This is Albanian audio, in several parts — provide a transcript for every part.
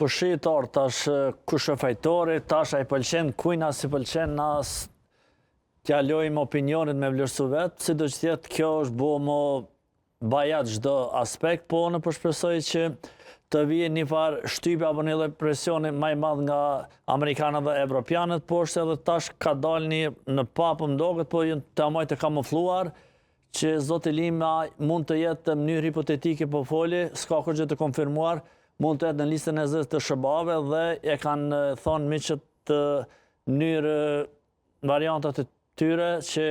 Po shitor, tash kush e fajtori, tash a i pëlqen, kujna si pëlqen, nas t'ja lojmë opinionit me vlerësu vetë, si do që tjetë kjo është bo mo bajat gjdo aspekt, po në përshpresoj që të vijë një farë shtypja apo një presioni maj madh nga Amerikanët dhe Evropianët, po është edhe tash ka dalë një në papë mdoget, po të amaj të kamufluar, që Zoti Lima mund të jetë në mënyrë hipotetike po foli, s'ka kur gjë të konfirmuar, mund të jetë në listën e zës të shëbave dhe e kanë thonë miqët të mënyrë variantat e tyre që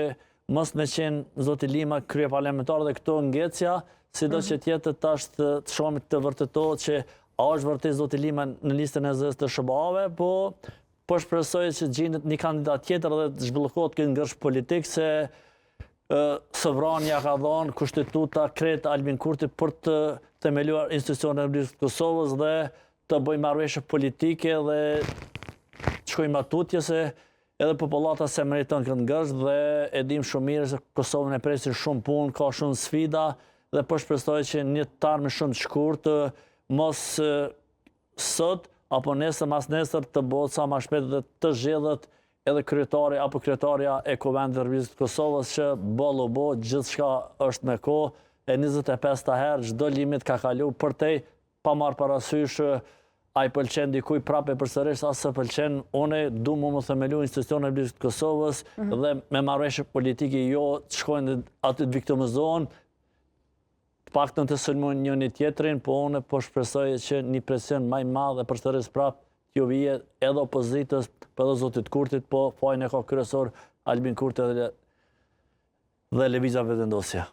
mos me qenë Zoti Lima krye parlamentar dhe këto ngecja, sido që tjetë tash të shohim të vërtetohet që a është vërtet Zoti Lima në listën e zës të shëbave, po shpresoj që gjendet një kandidat tjetër dhe të zhvillohet këtë ngërsh politik se Sovrania ka dhënë kushtetuta kret Albin Kurti për të themeluar institucionet e Republikës së Kosovës dhe të bëjmë marrëveshje politike dhe të shkojmë atutje se edhe popullata se meriton këtë ngërsh dhe e dim shumë mirë se Kosovën e presin shumë punë, ka shumë sfida dhe po shpresoj që një tarmë shumë të shkurtë mos sot apo nesër mas nesër të bëhet sa më shpejt dhe të zgjedhet edhe kryetari apo kryetarja e Kuvendit të Republikës së Kosovës që bo gjithçka është me kohë e 25 herë çdo limit ka kalu përtej pa marrë parasysh a i pëlqen dikuj prapë e përsërish as se pëlqen unë du më themelu institucionet e Republikës së Kosovës dhe me marrëveshje politike jo të shkojnë aty të viktimizohen paktën të sulmojnë njëri tjetrin, po unë po shpresoj që një presion më i madh e përsëris prapë t'ju vije edhe opozitës, për edhe Zotit Kurtit, po fajin e ka kryesor Albin Kurti dhe Lëvizja Vetëvendosja.